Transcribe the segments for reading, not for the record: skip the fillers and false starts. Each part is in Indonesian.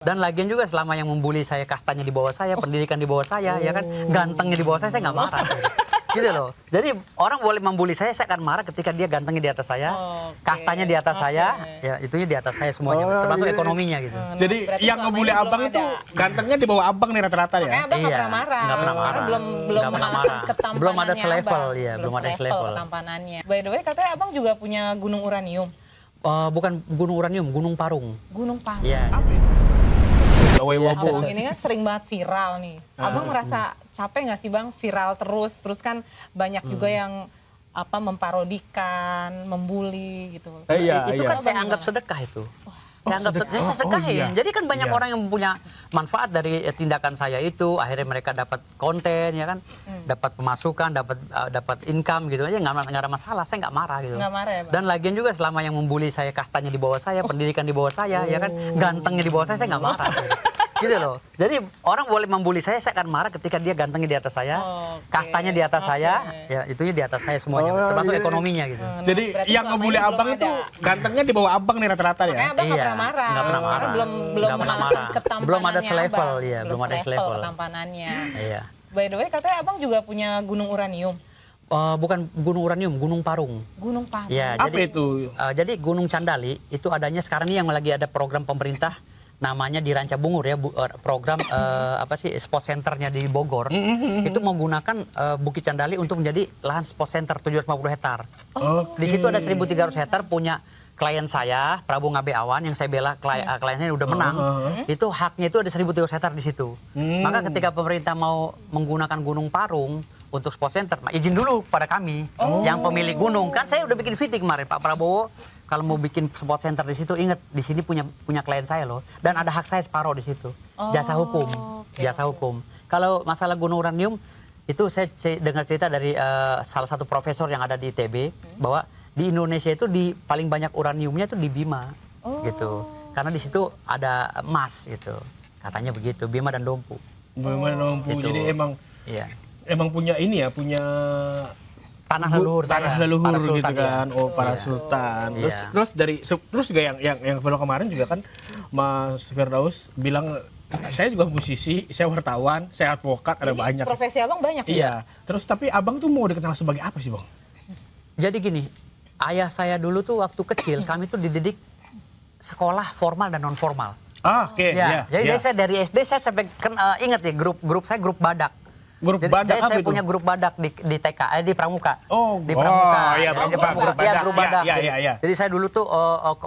Dan lagian juga selama yang membuli saya kastanya di bawah saya, pendidikan di bawah saya, ya kan, gantengnya di bawah saya nggak marah. Gitu loh. Jadi orang boleh membuli saya akan marah ketika dia gantengnya di atas saya, kastanya di atas saya, ya itunya di atas saya semuanya, termasuk ekonominya gitu. Jadi yang ngebully abang itu gantengnya di bawah abang nih rata-rata ya? Makanya abang nggak pernah marah. Nggak pernah marah. Belum Nggak pernah marah. ketampanannya Belum ada selevel, abang. ya, belum ada selevel. Ketampanannya. By the way, katanya abang juga punya gunung uranium. Bukan gunung uranium, gunung parung. Gunung Parung. Ya. Abang ini kan sering banget viral nih. Abang merasa capek nggak sih bang viral terus kan banyak juga yang memparodikan, membuli gitu. Itu kan saya anggap sedekah itu. Saya anggap sedekah ya. Jadi kan banyak orang yang punya manfaat dari tindakan saya itu. Akhirnya mereka dapat konten, ya kan, dapat pemasukan, dapat income gitu aja, nggak ada masalah. Saya nggak marah gitu. Nggak marah ya, Bang? Dan lagian juga selama yang membuli saya kastanya di bawah saya, pendidikan di bawah saya, ya kan, gantengnya di bawah saya nggak marah. Gitu loh. Jadi orang boleh membuli saya akan marah ketika dia gantengnya di atas saya, kastanya di atas saya, ya itunya di atas saya semuanya, termasuk ekonominya gitu. Jadi yang ngebully abang itu gantengnya di bawah abang nih rata-rata ya? Makanya abang nggak pernah marah. Nggak pernah marah. Belum Nggak pernah marah. Belum ada selevel, abang. ya, belum ada selevel. Ketampanannya. Iya. By the way, katanya abang juga punya gunung uranium. Bukan gunung uranium, gunung parung. Gunung Parung. Ya, Apa jadi, itu? Jadi Gunung Candali itu adanya sekarang ini yang lagi ada program pemerintah namanya di Ranca Bungur ya, program sport centernya di Bogor. Itu menggunakan Bukit Candali untuk menjadi lahan sport center 750 hektar. Di situ ada 1.300 hektar punya klien saya, Prabu Ngabe Awan, yang saya bela kliennya udah menang. Itu haknya itu ada 1.300 hektar di situ. Maka ketika pemerintah mau menggunakan Gunung Parung untuk sport center, izin dulu pada kami yang pemilik gunung. Kan saya udah bikin VT kemarin, Pak Prabowo kalau mau bikin sport center di situ, ingat di sini punya klien saya loh, dan ada hak saya separuh di situ. Jasa hukum, jasa hukum. Kalau masalah gunung uranium itu saya dengar cerita dari salah satu profesor yang ada di ITB bahwa di Indonesia itu paling banyak uraniumnya itu di Bima, gitu. Karena di situ ada emas gitu, katanya begitu, Bima dan Dompu. Bima dan Dompu. Gitu. Jadi emang punya ini ya, punya tanah leluhur gitu ya. kan. Para sultan. Terus juga yang video kemarin juga kan Mas Firdaus bilang saya juga musisi, saya wartawan, saya advokat, ada banyak. Profesi abang banyak. Iya. Terus tapi abang tuh mau dikenal sebagai apa sih, Bang? Jadi gini, ayah saya dulu tuh waktu kecil kami tuh dididik sekolah formal dan non formal. Oke. Jadi saya dari SD saya sampai ingat ya grup saya grup badak. Grup Jadi badak apa saya itu? punya grup badak di TK, di Pramuka. Di Pramuka. Iya, grup badak. Iya. Jadi saya dulu tuh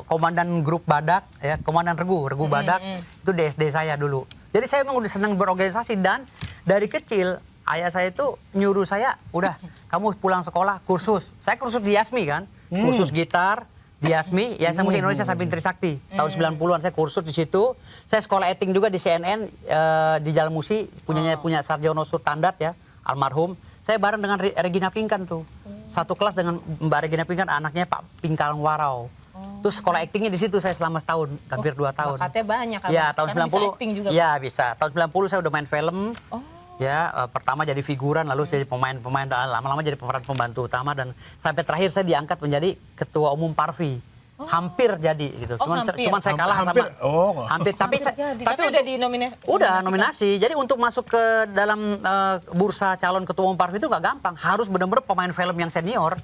komandan grup badak, ya, komandan regu badak, itu di SD saya dulu. Jadi saya memang udah senang berorganisasi, dan dari kecil ayah saya itu nyuruh saya, udah kamu pulang sekolah kursus. Saya kursus di Yasmi kan, kursus gitar di Yasmi, Yayasan Musik Indonesia Samping Trisakti. Tahun 90-an saya kursus di situ. Saya sekolah acting juga di CNN di Jalan Musi, punya Sarjono Surtandat ya, almarhum. Saya bareng dengan Regina Pingkan tuh. Satu kelas dengan Mbak Regina Pingkan, anaknya Pak Pingkalang Warau. Terus sekolah actingnya di situ saya selama setahun, hampir 2 tahun. Bakatnya banyak kan? Ya, tahun 90. Iya, bisa. Tahun 90 saya udah main film. Ya, pertama jadi figuran, lalu jadi pemain, lama-lama jadi pemeran pembantu utama, dan sampai terakhir saya diangkat menjadi ketua umum Parvi. Hampir jadi gitu. Cuman saya kalah sama hampir tapi udah dinominasi. Udah nominasi. Jadi untuk masuk ke dalam bursa calon ketua umum Parvi itu nggak gampang. Harus benar-benar pemain film yang senior.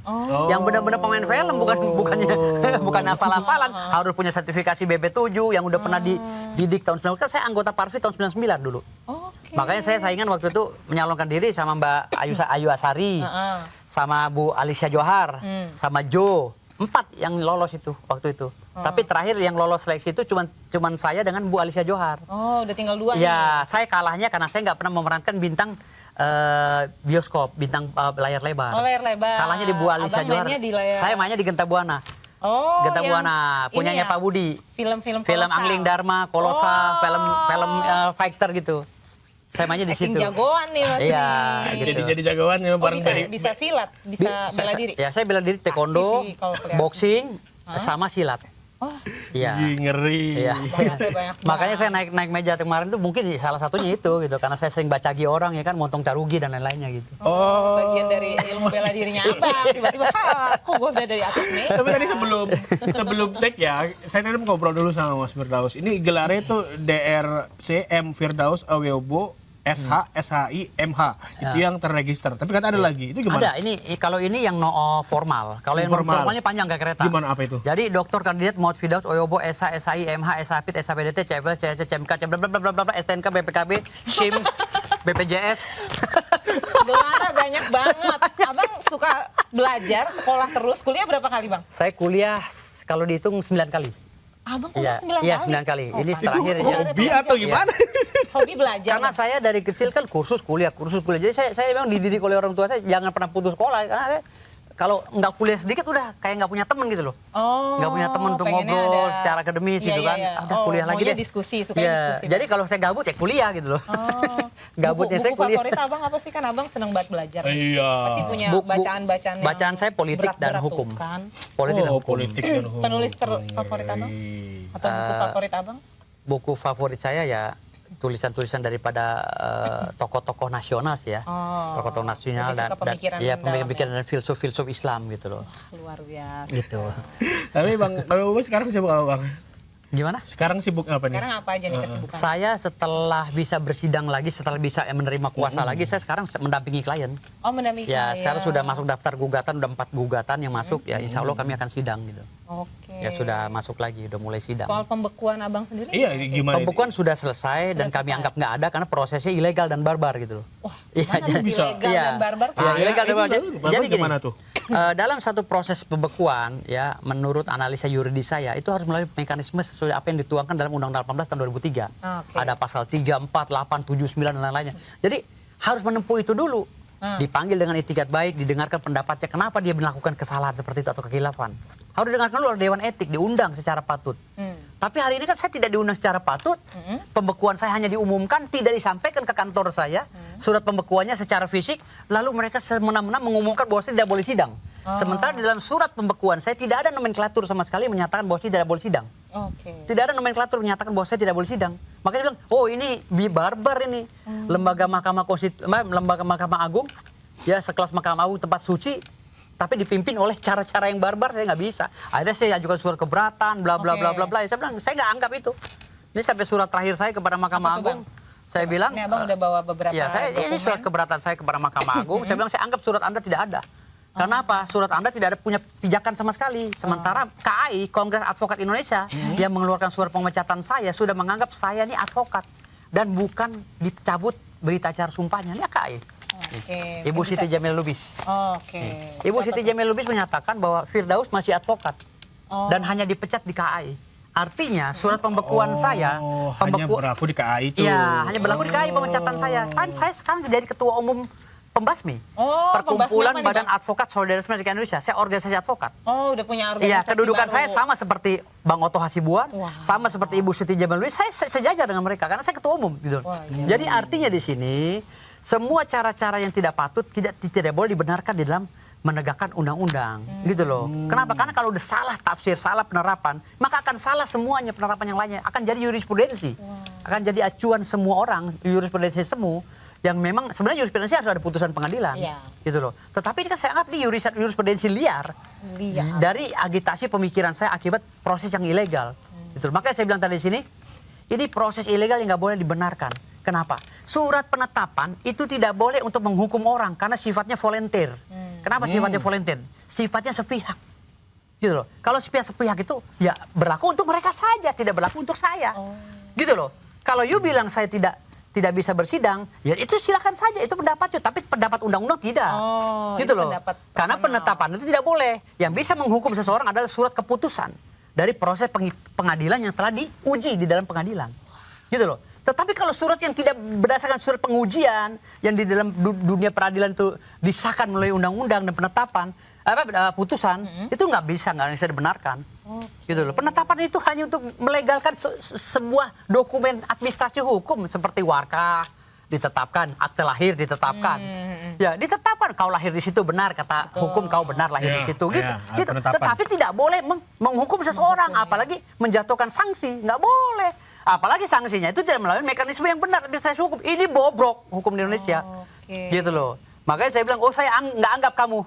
Yang benar-benar pemain film, bukan asal-asalan. Harus punya sertifikasi BP7 yang udah pernah dididik tahun 90. Kan saya anggota Parvi tahun 99 dulu. Makanya saya saingan waktu itu menyalonkan diri sama Mbak Ayu Asari, sama Bu Alicia Johar, sama Jo. 4 yang lolos itu waktu itu. Tapi terakhir yang lolos seleksi itu cuman saya dengan Bu Alicia Johar. Udah tinggal 2 nih. Ya, saya kalahnya karena saya nggak pernah memerankan bintang bioskop, bintang layar lebar. Layar lebar. Kalahnya di Bu Alicia Johar. Saya mainnya di Genta Buana. Genta Buana, punyanya Pak Budi. Film Angling Dharma, Kolosa, film fighter gitu. Saya mainnya di situ. Jagoan nih Mas. Iya, gitu. Jadi jagoan ya bareng dari bisa silat, bisa bela diri. Ya, saya bela diri taekwondo, boxing, sama silat. Iya. Ih, ngeri. Iya. Banyak Makanya saya naik meja kemarin tuh mungkin salah satunya itu gitu, karena saya sering baca orang ya kan, montong carugi dan lain-lainnya gitu. Bagian dari ilmu bela dirinya abang. Tiba-tiba, kok gue udah dari atas nih. Tapi tadi sebelum take ya, saya tadi mau ngobrol dulu sama Mas Firdaus. Ini gelarnya itu DRC M Firdaus Aweobo SH, SHI, MH. Itu yang terregister. Tapi kan ada lagi. Itu gimana? Ada, kalau ini yang no formal. Kalau yang non Formal. formalnya panjang kayak kereta. Gimana apa itu? Jadi dokter kandidat Muhammad Firdaus Oyobo SH, SHI, MH, SHPIT, SHPDT, CFL, CHC, CMK, blablabla, STNK, BPKB, SHIM, BPJS. Gelarnya banyak banget. Abang suka belajar, sekolah terus. Kuliah berapa kali, Bang? Saya kuliah kalau dihitung 9 kali. Abang kuliah 9 Iya, kali? 9 kali. Oh, Ini Pak. terakhir Itu ya. hobi atau gimana? Hobi belajar. Karena Bang. saya dari kecil kan kursus kuliah. Jadi saya memang dididik oleh orang tua saya jangan pernah putus sekolah. Karena saya, kalau nggak kuliah sedikit udah kayak nggak punya teman gitu loh. Nggak punya teman untuk pengennya ngobrol ada- secara akademis Iya, gitu kan. iya, iya. Udah kuliah lagi maunya deh. diskusi, suka Iya, diskusi. jadi kalau saya gabut ya kuliah gitu loh. Gabutnya buku saya kuliah. favorit abang apa sih? Kan abang seneng banget belajar. Iya. Pasti punya Buku- bacaan-bacaan yang bacaan saya politik dan berat-berat hukum. tuh, kan? Politik dan Oh, hukum. politik dan hukum. Penulis favorit abang? Atau buku favorit abang? Buku favorit saya ya tulisan-tulisan daripada tokoh-tokoh nasional sih ya. Oh, Tokoh-tokoh nasional lebih suka pemikiran ya mendalam pemikiran dan filsuf-filsuf Islam gitu loh. Luar biasa. Gitu. Tapi Bang, kalau Bang sekarang sibuk apa Bang? Gimana? Sekarang sibuk apa nih? Sekarang apa aja nih kesibukan? Saya setelah bisa bersidang lagi, setelah bisa menerima kuasa lagi, saya sekarang mendampingi klien. Oh, mendampingi Ya, klien. sekarang sudah masuk daftar gugatan, udah 4 gugatan yang masuk. Ya, insya Allah kami akan sidang gitu. Oke. Ya sudah masuk lagi, udah mulai sidang. Soal pembekuan abang sendiri? Iya, gimana? Pembekuan sudah selesai dan kami selesai. anggap nggak ada karena prosesnya ilegal dan barbar gitu loh. Wah, Iya, mana tuh bisa. ilegal Iya. dan barbar? Iya, ilegal dan barbar. Jadi gini, gimana tuh? dalam satu proses pembekuan ya, menurut analisa yuridis saya itu harus melalui mekanisme sesuai apa yang dituangkan dalam Undang-Undang 18 tahun 2003. Oke. Ada pasal 3, 4, 8, 7, 9 dan lain-lainnya. Jadi harus menempuh itu dulu. Dipanggil dengan itikat baik, didengarkan pendapatnya kenapa dia melakukan kesalahan seperti itu atau kekhilafan. Harus didengarkan dulu oleh Dewan Etik, diundang secara patut. Tapi hari ini kan saya tidak diundang secara patut. Pembekuan saya hanya diumumkan, tidak disampaikan ke kantor saya. Surat pembekuannya secara fisik, lalu mereka semena-mena mengumumkan bahwa saya tidak boleh sidang. Sementara di dalam surat pembekuan saya tidak ada nomenklatur sama sekali menyatakan bahwa saya tidak boleh sidang. Oke. Tidak ada nomenklatur menyatakan bahwa saya tidak boleh sidang. Makanya dia bilang, oh ini barbar ini. Lembaga Mahkamah Agung, ya sekelas Mahkamah Agung tempat suci, tapi dipimpin oleh cara-cara yang barbar, saya nggak bisa. Akhirnya saya ajukan surat keberatan, bla bla bla bla bla. Saya bilang, saya nggak anggap itu. Ini sampai surat terakhir saya kepada Mahkamah Apa tuh, Agung. Saya bilang, Ini abang udah bawa beberapa ya saya ini dokumen. surat keberatan saya kepada Mahkamah Agung. Saya bilang, saya anggap surat Anda tidak ada. Karena apa? Surat Anda tidak ada punya pijakan sama sekali. Sementara KAI, Kongres Advokat Indonesia, yang mengeluarkan surat pemecatan saya, sudah menganggap saya ini advokat. Dan bukan dicabut berita acara sumpahnya. Ini KAI. Oke. Ibu Siti Jamil Lubis. Oke. Ibu Siti Jamil Lubis menyatakan bahwa Firdaus masih advokat. Dan hanya dipecat di KAI. Artinya surat pembekuan saya... hanya berlaku di KAI itu. Iya, hanya berlaku di KAI pemecatan saya. Kan saya sekarang jadi ketua umum Pembasmi. Perkumpulan Pembasmi apa nih, Badan Bang? Advokat Solidaritas Republik Indonesia. Saya organisasi advokat. Oh, udah punya organisasi Iya, kedudukan baru. saya sama seperti Bang Oto Hasibuan, Wah. sama seperti Ibu Siti Jamil Lubis. Saya sejajar dengan mereka karena saya ketua umum gitu. Wah, iya. Jadi artinya di sini semua cara-cara yang tidak patut tidak boleh dibenarkan di dalam menegakkan undang-undang gitu loh. Kenapa? Karena kalau udah salah tafsir, salah penerapan, maka akan salah semuanya penerapan yang lainnya. Akan jadi jurisprudensi. Akan jadi acuan semua orang, jurisprudensi semu yang memang sebenarnya jurisprudensi harus ada putusan pengadilan. Iya. Gitu loh. Tetapi ini kan saya anggap ini jurisprudensi liar. Dari agitasi pemikiran saya akibat proses yang ilegal. Gitu loh. Makanya saya bilang tadi di sini, ini proses ilegal yang nggak boleh dibenarkan. Kenapa? Surat penetapan itu tidak boleh untuk menghukum orang karena sifatnya volunteer. Kenapa sifatnya volunteer? Sifatnya sepihak. Gitu loh. Kalau sepihak itu ya berlaku untuk mereka saja, tidak berlaku untuk saya. Gitu loh. Kalau you bilang saya tidak bisa bersidang, ya itu silakan saja, itu pendapat you, tapi pendapat undang-undang tidak. Gitu itu loh. pendapat Karena personal. penetapan itu tidak boleh. Yang bisa menghukum seseorang adalah surat keputusan dari proses pengadilan yang telah diuji di dalam pengadilan. Gitu loh. Tetapi kalau surat yang tidak berdasarkan surat pengujian yang di dalam dunia peradilan itu disahkan melalui undang-undang dan penetapan putusan itu nggak bisa dibenarkan. Gitu loh. Penetapan itu hanya untuk melegalkan sebuah dokumen administrasi hukum seperti warkah ditetapkan, akte lahir ditetapkan. Ya, ditetapkan kau lahir di situ benar, kata hukum kau benar lahir di situ gitu. ada Gitu. penetapan. Tetapi tidak boleh menghukum seseorang, apalagi menjatuhkan sanksi, nggak boleh. Apalagi sanksinya itu tidak melalui mekanisme yang benar administrasi hukum. Ini bobrok hukum di Indonesia. Oke. Gitu loh. Makanya saya bilang, saya nggak anggap kamu.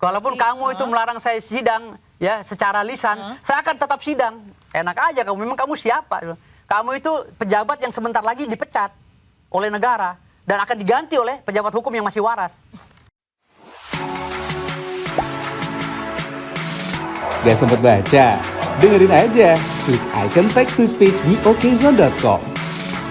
Walaupun kamu itu melarang saya sidang ya secara lisan, saya akan tetap sidang. Enak aja kamu, memang kamu siapa? Kamu itu pejabat yang sebentar lagi dipecat oleh negara dan akan diganti oleh pejabat hukum yang masih waras. Gak sempet baca? Dengerin aja, klik icon text to speech di okezone.com.